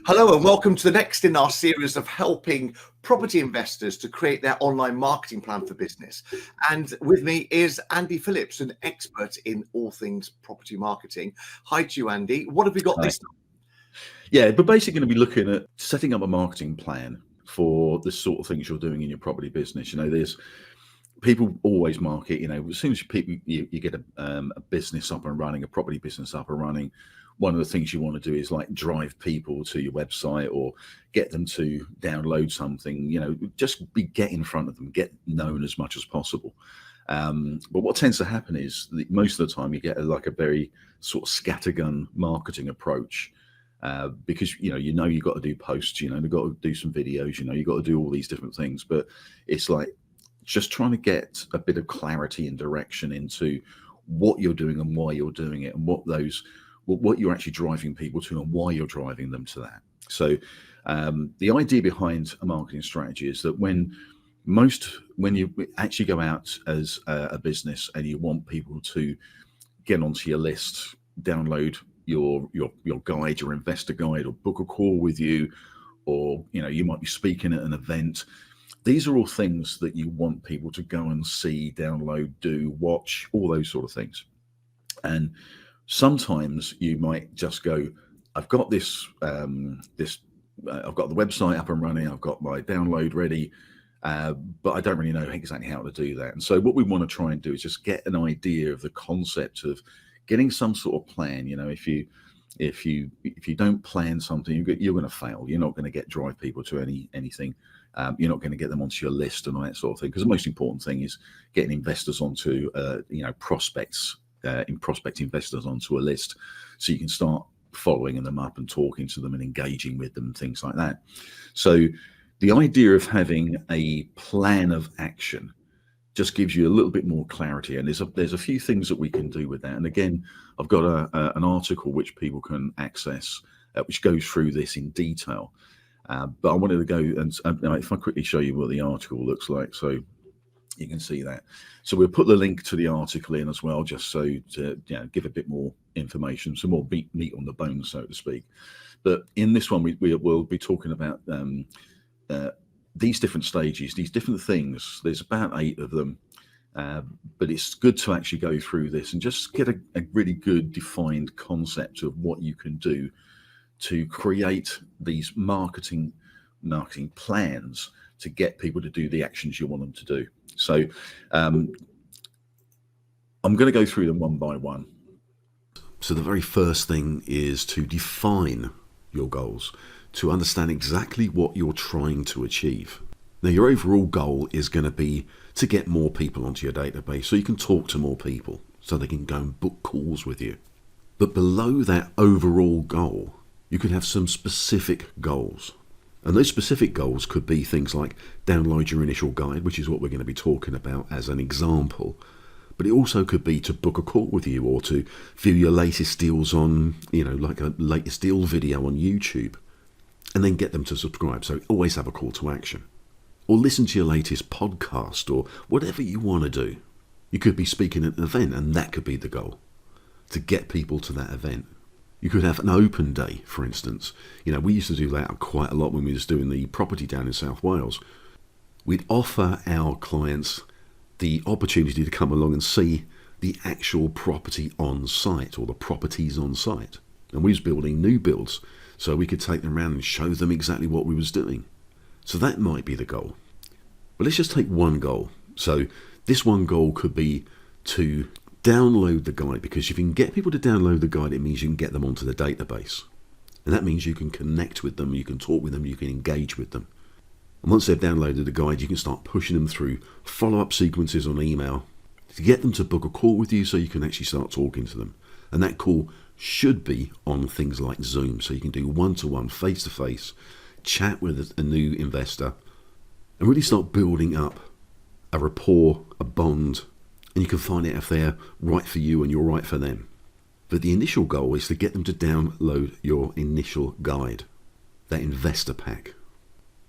Hello and welcome to the next in our series of helping property investors to create their online marketing plan for business. And with me is Andy Phillips, an expert in all things property marketing. Hi to you, Andy. What have we got this time? Yeah, but basically going to be looking at setting up a marketing plan for the sort of things you're doing in your property business. There's people always market, as soon as you get a business up and running, a property business up and running, one of the things you want to do is like drive people to your website or get them to download something, just get in front of them, get known as much as possible. But what tends to happen is that most of the time you get a very sort of scattergun marketing approach. Because you've got to do posts, you've got to do some videos, you've got to do all these different things, but it's like just trying to get a bit of clarity and direction into what you're doing and why you're doing it, and what you're actually driving people to and why you're driving them to that. So the idea behind a marketing strategy is that when you actually go out as a business and you want people to get onto your list, download your guide, your investor guide, or book a call with you, or you might be speaking at an event. These are all things that you want people to go and see, download, do, watch, all those sort of things. And sometimes you might just go, I've got this, I've got the website up and running, I've got my download ready, but I don't really know exactly how to do that. And so what we want to try and do is just get an idea of the concept of getting some sort of plan. If you don't plan something, you're going to fail. You're not going to drive people to anything. You're not going to get them onto your list and all that sort of thing. Because the most important thing is getting investors onto, prospect investors onto a list, so you can start following them up and talking to them and engaging with them, things like that. So the idea of having a plan of action just gives you a little bit more clarity, and there's a few things that we can do with that. And again, I've got an article which people can access, which goes through this in detail. But I wanted to go and if I quickly show you what the article looks like, so you can see that. So we'll put the link to the article in as well, just so to give a bit more information, some more meat on the bone, so to speak. But in this one, we'll be talking about these different stages, these different things. There's about 8 of them, but it's good to actually go through this and just get a really good defined concept of what you can do to create these marketing plans to get people to do the actions you want them to do. So I'm going to go through them one by one. So the very first thing is to define your goals, to understand exactly what you're trying to achieve. Now, your overall goal is going to be to get more people onto your database so you can talk to more people, so they can go and book calls with you. But below that overall goal, you could have some specific goals. And those specific goals could be things like download your initial guide, which is what we're going to be talking about as an example. But it also could be to book a call with you, or to view your latest deals on, like a latest deal video on YouTube, and then get them to subscribe. So always have a call to action. Or listen to your latest podcast, or whatever you want to do. You could be speaking at an event, and that could be the goal, to get people to that event. You could have an open day, for instance. We used to do that quite a lot when we was doing the property down in South Wales. We'd offer our clients the opportunity to come along and see the actual property on site, or the properties on site. And we was building new builds, so we could take them around and show them exactly what we was doing. So that might be the goal. But let's just take one goal. So this one goal could be to download the guide, because if you can get people to download the guide, it means you can get them onto the database. And that means you can connect with them, you can talk with them, you can engage with them. And once they've downloaded the guide, you can start pushing them through follow-up sequences on email to get them to book a call with you, so you can actually start talking to them. And that call should be on things like Zoom, so you can do one-to-one, face-to-face, chat with a new investor, and really start building up a rapport, a bond, and you can find out if they're right for you and you're right for them. But the initial goal is to get them to download your initial guide, that investor pack.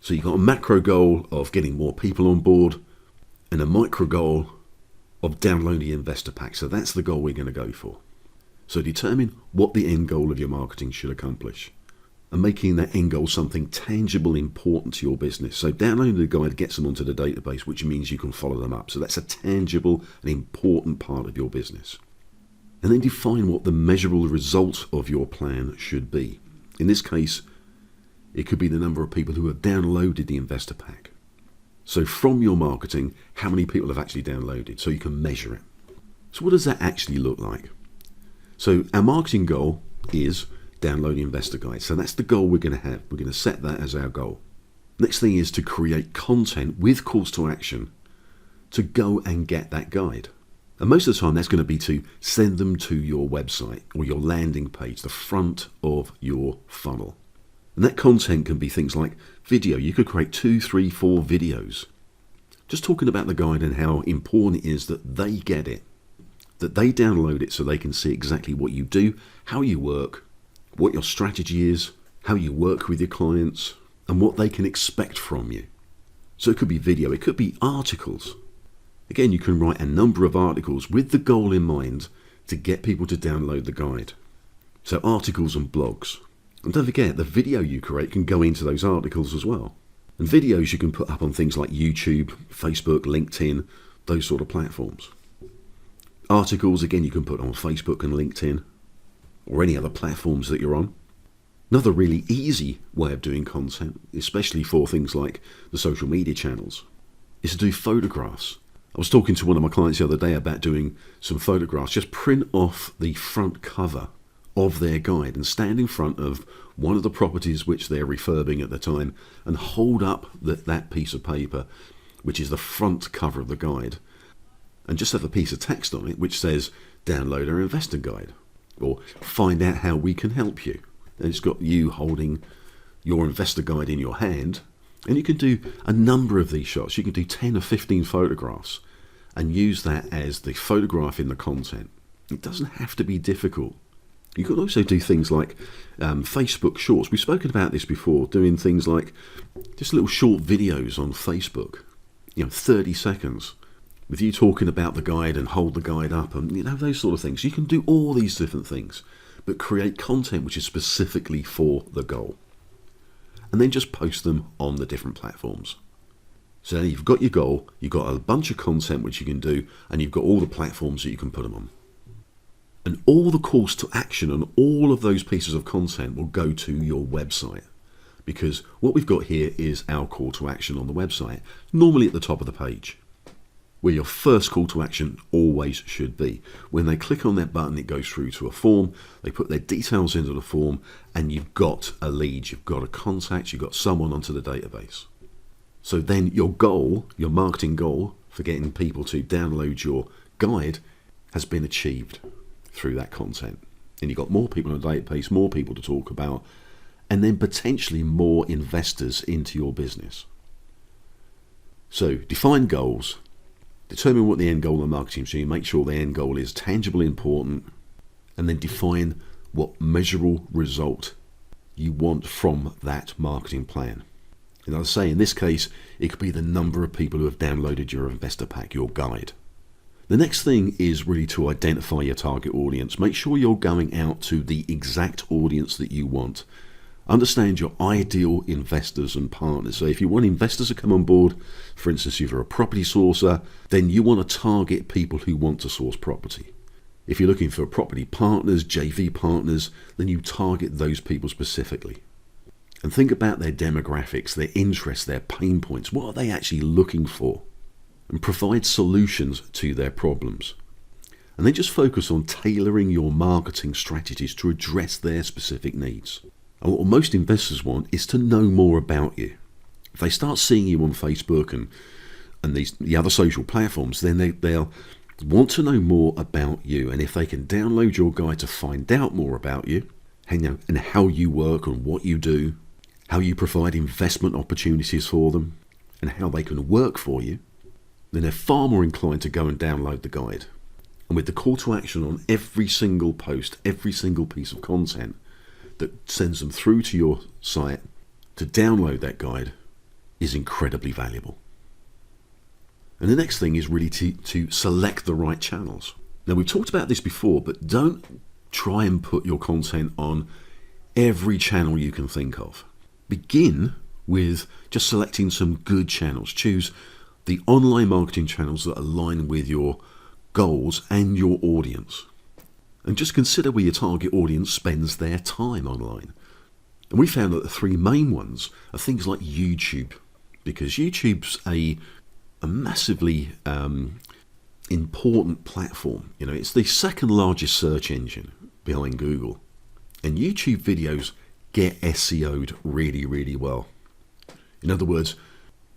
So you've got a macro goal of getting more people on board, and a micro goal of downloading the investor pack. So that's the goal we're going to go for. So determine what the end goal of your marketing should accomplish. and making that end goal something tangible, important to your business. So downloading the guide gets them onto the database, which means you can follow them up. So that's a tangible and important part of your business. And then define what the measurable result of your plan should be. In this case, it could be the number of people who have downloaded the investor pack. So from your marketing, how many people have actually downloaded, so you can measure it. So what does that actually look like? So our marketing goal is download the investor guide. So that's the goal we're going to have. We're going to set that as our goal. Next thing is to create content with calls to action to go and get that guide. And most of the time that's going to be to send them to your website or your landing page, the front of your funnel. And that content can be things like video. You could create 2, 3, 4 videos just talking about the guide and how important it is that they get it, that they download it so they can see exactly what you do, how you work, what your strategy is, how you work with your clients, and what they can expect from you. So it could be video, it could be articles. Again, you can write a number of articles with the goal in mind to get people to download the guide. So articles and blogs. And don't forget, the video you create can go into those articles as well. And videos you can put up on things like YouTube, Facebook, LinkedIn, those sort of platforms. Articles, again, you can put on Facebook and LinkedIn, or any other platforms that you're on. Another really easy way of doing content, especially for things like the social media channels, is to do photographs. I was talking to one of my clients the other day about doing some photographs. Just print off the front cover of their guide and stand in front of one of the properties which they're refurbing at the time and hold up that piece of paper, which is the front cover of the guide, and just have a piece of text on it which says, download our investor guide, or find out how we can help you. And it's got you holding your investor guide in your hand, and you can do a number of these shots. You can do 10 or 15 photographs and use that as the photograph in the content. It doesn't have to be difficult. You could also do things like Facebook Shorts. We've spoken about this before, doing things like just little short videos on Facebook, 30 seconds, with you talking about the guide and hold the guide up and those sort of things. You can do all these different things, but create content which is specifically for the goal. And then just post them on the different platforms. So now you've got your goal, you've got a bunch of content which you can do, and you've got all the platforms that you can put them on. And all the calls to action and all of those pieces of content will go to your website. Because what we've got here is our call to action on the website, normally at the top of the page, where your first call to action always should be. When they click on that button, it goes through to a form, they put their details into the form, and you've got a lead, you've got a contact, you've got someone onto the database. So then your goal, your marketing goal for getting people to download your guide has been achieved through that content. And you've got more people on the database, more people to talk about, and then potentially more investors into your business. So define goals, determine what the end goal of marketing is, so you make sure the end goal is tangibly important, and then define what measurable result you want from that marketing plan. And as I say, in this case, it could be the number of people who have downloaded your investor pack, your guide. The next thing is really to identify your target audience. Make sure you're going out to the exact audience that you want. Understand your ideal investors and partners. So if you want investors to come on board, for instance, if you're a property sourcer, then you want to target people who want to source property. If you're looking for property partners, JV partners, then you target those people specifically. And think about their demographics, their interests, their pain points. What are they actually looking for? And provide solutions to their problems. And then just focus on tailoring your marketing strategies to address their specific needs. And what most investors want is to know more about you. If they start seeing you on Facebook and the other social platforms, then they'll want to know more about you. And if they can download your guide to find out more about you, and how you work and what you do, how you provide investment opportunities for them, and how they can work for you, then they're far more inclined to go and download the guide. And with the call to action on every single post, every single piece of content that sends them through to your site to download that guide is incredibly valuable. And the next thing is really to select the right channels. Now, we've talked about this before, but don't try and put your content on every channel you can think of. Begin with just selecting some good channels. Choose the online marketing channels that align with your goals and your audience. And just consider where your target audience spends their time online. And we found that the three main ones are things like YouTube, because YouTube's a massively important platform. You know, it's the second largest search engine behind Google. And YouTube videos get SEO'd really, really well. In other words,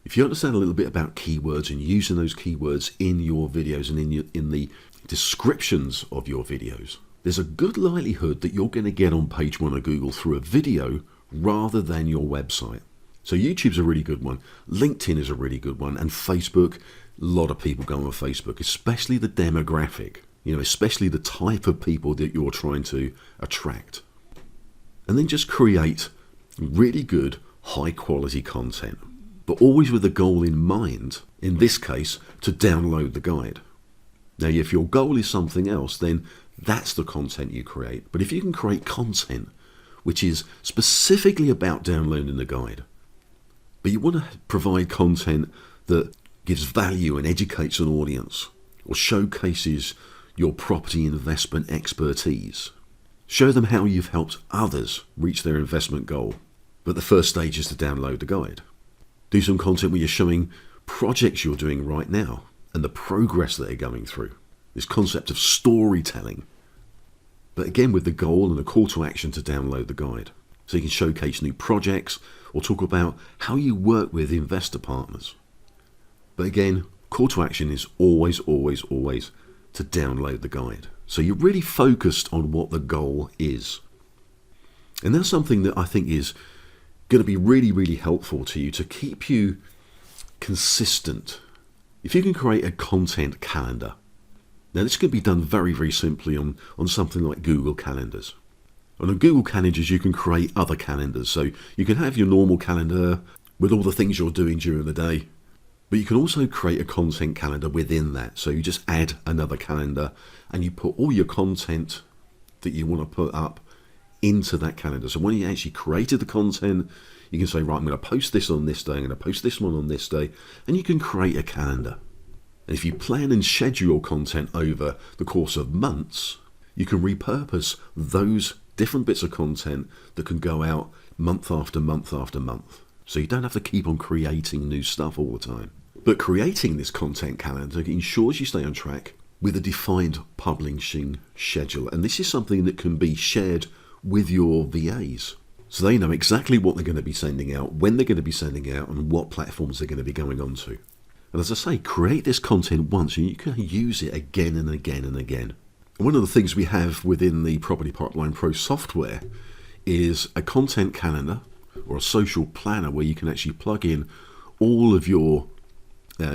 if you understand a little bit about keywords and using those keywords in your videos and in the descriptions of your videos, there's a good likelihood that you're going to get on page 1 of Google through a video rather than your website. So YouTube's a really good one. LinkedIn is a really good one. And Facebook, a lot of people go on Facebook, especially the demographic, you know, especially the type of people that you're trying to attract. And then just create really good, high quality content, but always with the goal in mind, in this case, to download the guide. Now, if your goal is something else, then that's the content you create. But if you can create content which is specifically about downloading the guide, but you want to provide content that gives value and educates an audience, or showcases your property investment expertise, show them how you've helped others reach their investment goal. But the first stage is to download the guide. Do some content where you're showing projects you're doing right now and the progress that they're going through. This concept of storytelling. But again, with the goal and a call to action to download the guide. So you can showcase new projects or talk about how you work with investor partners. But again, call to action is always, always, always to download the guide. So you're really focused on what the goal is. And that's something that I think is going to be really, really helpful to you to keep you consistent. If you can create a content calendar. Now this can be done very, very simply on something like Google Calendars. And on Google Calendars you can create other calendars. So you can have your normal calendar with all the things you're doing during the day. But you can also create a content calendar within that. So you just add another calendar and you put all your content that you want to put up into that calendar. So when you actually created the content, you can say, right, I'm going to post this on this day, I'm going to post this one on this day, and you can create a calendar. And if you plan and schedule your content over the course of months, you can repurpose those different bits of content that can go out month after month after month. So you don't have to keep on creating new stuff all the time. But creating this content calendar ensures you stay on track with a defined publishing schedule. And this is something that can be shared with your VAs. So they know exactly what they're going to be sending out, when they're going to be sending out, and what platforms they're going to be going on to. And as I say, create this content once and you can use it again and again and again. And one of the things we have within the Property Pipeline Pro software is a content calendar or a social planner where you can actually plug in all of your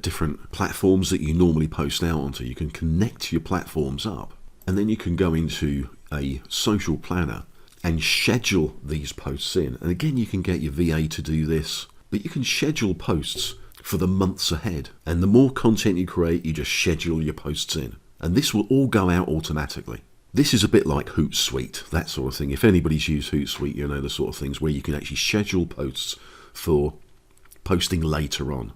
different platforms that you normally post out onto. You can connect your platforms up and then you can go into a social planner and schedule these posts in. And again, you can get your VA to do this, but you can schedule posts for the months ahead. And the more content you create, you just schedule your posts in. And this will all go out automatically. This is a bit like Hootsuite, that sort of thing. If anybody's used Hootsuite, you know the sort of things where you can actually schedule posts for posting later on.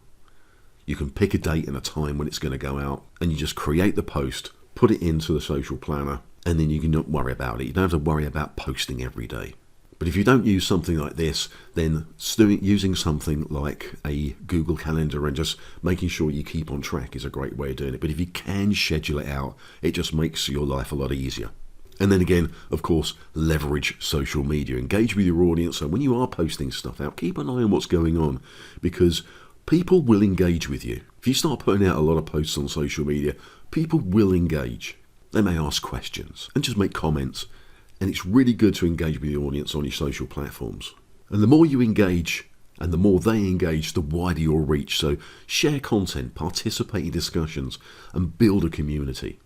You can pick a date and a time when it's going to go out, and you just create the post, put it into the social planner, and then you can not worry about it. You don't have to worry about posting every day. But if you don't use something like this, then using something like a Google Calendar and just making sure you keep on track is a great way of doing it. But if you can schedule it out, it just makes your life a lot easier. And then again, of course, leverage social media. Engage with your audience. So when you are posting stuff out, keep an eye on what's going on, because people will engage with you. If you start putting out a lot of posts on social media, people will engage. They may ask questions and just make comments. And it's really good to engage with the audience on your social platforms. And the more you engage and the more they engage, the wider your reach. So share content, participate in discussions, and build a community.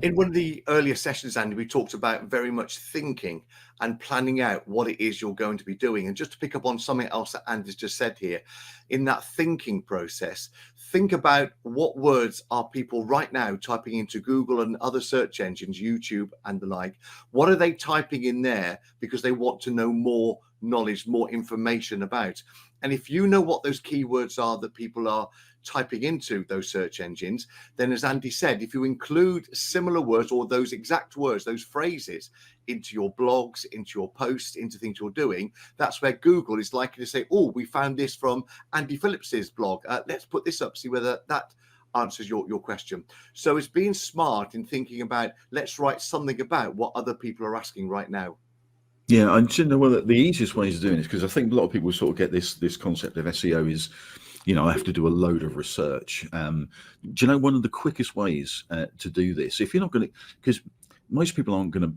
In one of the earlier sessions, Andy, we talked about very much thinking and planning out what it is you're going to be doing. And just to pick up on something else that Andy's just said here, in that thinking process, think about what words are people right now typing into Google and other search engines, YouTube and the like. What are they typing in there because they want to know more knowledge, more information about? And if you know what those keywords are that people are typing into those search engines, then as Andy said, if you include similar words or those exact words, those phrases into your blogs, into your posts, into things you're doing, that's where Google is likely to say, oh, we found this from Andy Phillips's blog. Let's put this up, see whether that answers your question. So it's being smart in thinking about, let's write something about what other people are asking right now. Yeah, and you know, well, the easiest ways of doing this, because I think a lot of people sort of get this concept of SEO is, you know, I have to do a load of research. Do you know one of the quickest ways to do this? If you're not going to, because most people aren't going to,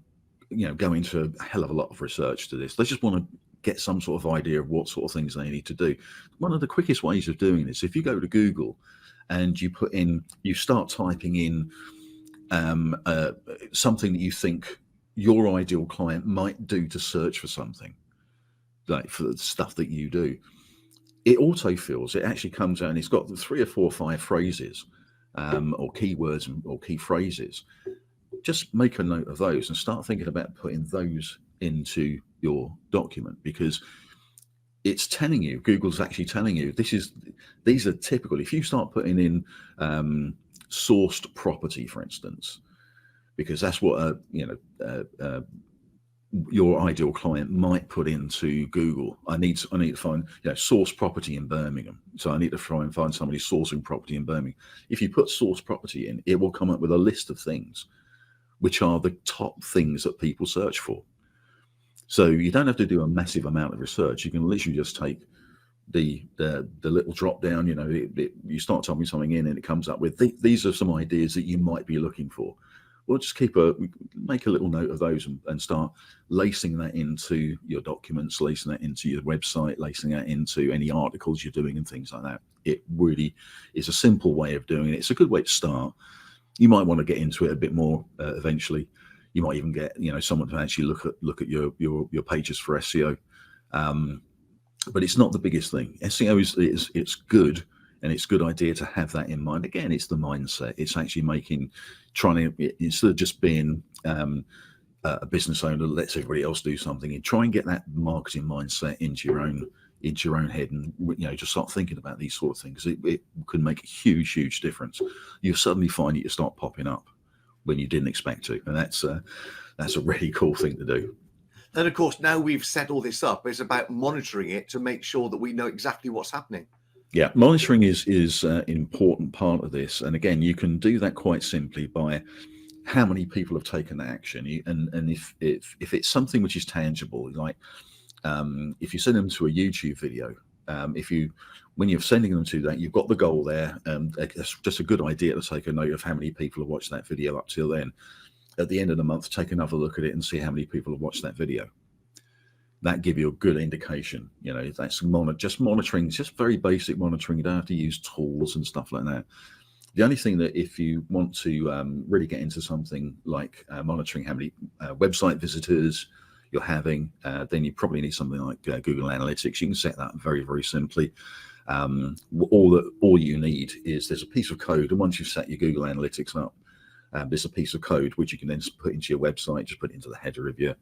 you know, go into a hell of a lot of research to this. They just want to get some sort of idea of what sort of things they need to do. One of the quickest ways of doing this, if you go to Google and you start typing in something that you think your ideal client might do to search for something, like for the stuff that you do, it autofills. It actually comes out and it's got 3 or 4 or 5 phrases or keywords or key phrases. Just make a note of those and start thinking about putting those into your document, because it's telling you, Google's actually telling you, these are typical. If you start putting in sourced property, for instance, because that's what your ideal client might put into Google. I need to find, you know, source property in Birmingham. So I need to try and find somebody sourcing property in Birmingham. If you put source property in, it will come up with a list of things which are the top things that people search for. So you don't have to do a massive amount of research. You can literally just take the little drop down, you know, you start typing something in and it comes up with these are some ideas that you might be looking for. Well, just make a little note of those and start lacing that into your documents, lacing that into your website, lacing that into any articles you're doing and things like that. It really is a simple way of doing it. It's a good way to start. You might want to get into it a bit more eventually. You might even get, you know, someone to actually look at your pages for SEO. But it's not the biggest thing. SEO it's good. And it's a good idea to have that in mind. Again, it's the mindset. It's actually instead of just being a business owner that lets everybody else do something, and try and get that marketing mindset into your own head, and, you know, just start thinking about these sort of things. It can make a huge difference. You suddenly find that you start popping up when you didn't expect to, and that's a really cool thing to do. Then, of course, now we've set all this up, it's about monitoring it to make sure that we know exactly what's happening. Yeah, monitoring is an important part of this, and again, you can do that quite simply by how many people have taken that action. And if it's something which is tangible, like if you send them to a YouTube video, when you're sending them to that, you've got the goal there. It's just a good idea to take a note of how many people have watched that video up till then. At the end of the month, take another look at it and see how many people have watched that video. That give you a good indication. You know, that's just monitoring, just very basic monitoring. You don't have to use tools and stuff like that. The only thing that if you want to really get into something like monitoring how many website visitors you're having, then you probably need something like Google Analytics. You can set that very simply. All you need is there's a piece of code, and once you've set your Google Analytics up, there's a piece of code which you can then put into your website. Just put it into the header of your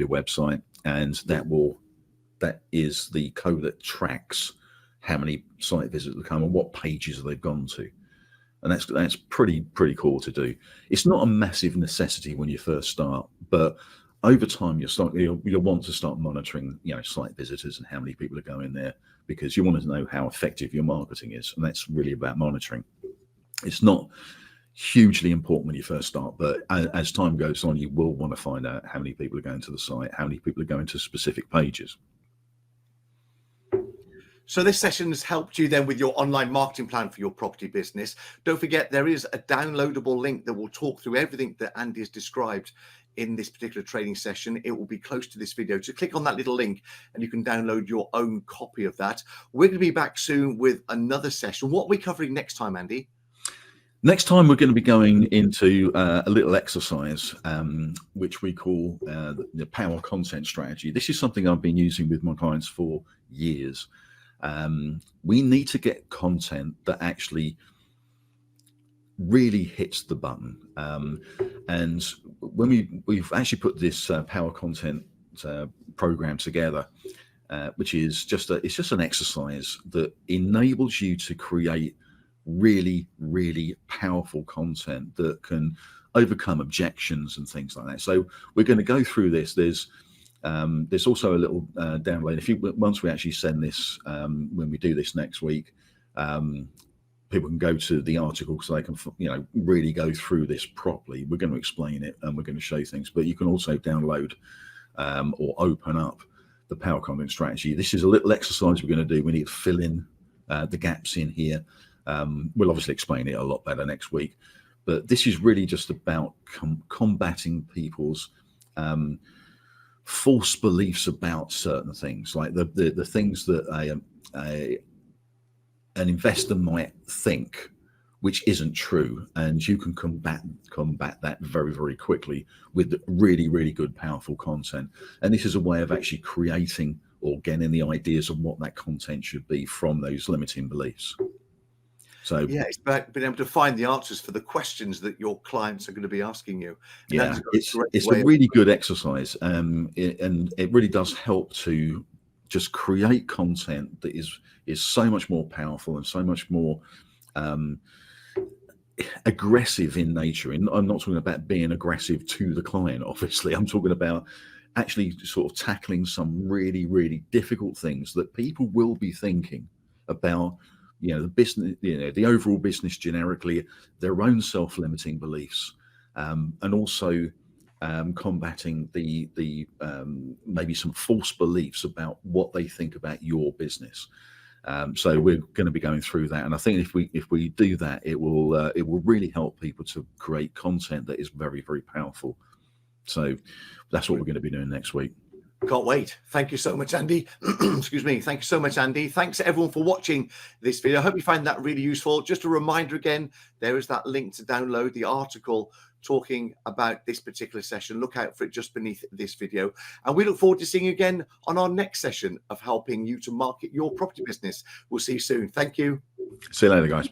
website, and that is the code that tracks how many site visits have come and what pages they've gone to. And that's pretty cool to do. It's not a massive necessity when you first start, but over time you'll want to start monitoring, you know, site visitors and how many people are going there, because you want to know how effective your marketing is, and that's really about monitoring. It's not hugely important when you first start, but as time goes on, you will want to find out how many people are going to the site, how many people are going to specific pages. So this session has helped you then with your online marketing plan for your property business. Don't forget, there is a downloadable link that will talk through everything that Andy has described in this particular training session. It will be close to this video. So click on that little link and you can download your own copy of that. We're going to be back soon with another session. What are we covering next time, Andy? Next time, we're going to be going into a little exercise, which we call the power content strategy. This is something I've been using with my clients for years. We need to get content that actually really hits the button. And when we've actually put this power content program together, which is just an exercise that enables you to create really, really powerful content that can overcome objections and things like that. So we're going to go through this. There's also a little download. Once we actually send this, when we do this next week, people can go to the article so they can, really go through this properly. We're going to explain it and we're going to show things, but you can also download or open up the power content strategy. This is a little exercise we're going to do. We need to fill in the gaps in here. We'll obviously explain it a lot better next week, but this is really just about combating people's false beliefs about certain things, like the things that an investor might think, which isn't true, and you can combat that very, very quickly with really, really good, powerful content. And this is a way of actually creating or getting the ideas of what that content should be from those limiting beliefs. So yeah, it's about being able to find the answers for the questions that your clients are going to be asking you. Yeah, it's a really good exercise, and it really does help to just create content that is so much more powerful and so much more aggressive in nature. And I'm not talking about being aggressive to the client, obviously. I'm talking about actually sort of tackling some really, really difficult things that people will be thinking about. The business, the overall business generically, their own self-limiting beliefs, and also combating the maybe some false beliefs about what they think about your business. So we're going to be going through that, and I think if we do that, it will really help people to create content that is very, very powerful. So that's what we're going to be doing next week. Can't wait. Thank you so much, Andy. Excuse me. Thank you so much, Andy. Thanks everyone for watching this video. I hope you find that really useful. Just a reminder again, there is that link to download the article talking about this particular session. Look out for it just beneath this video. And we look forward to seeing you again on our next session of helping you to market your property business. We'll see you soon. Thank you. See you later, guys.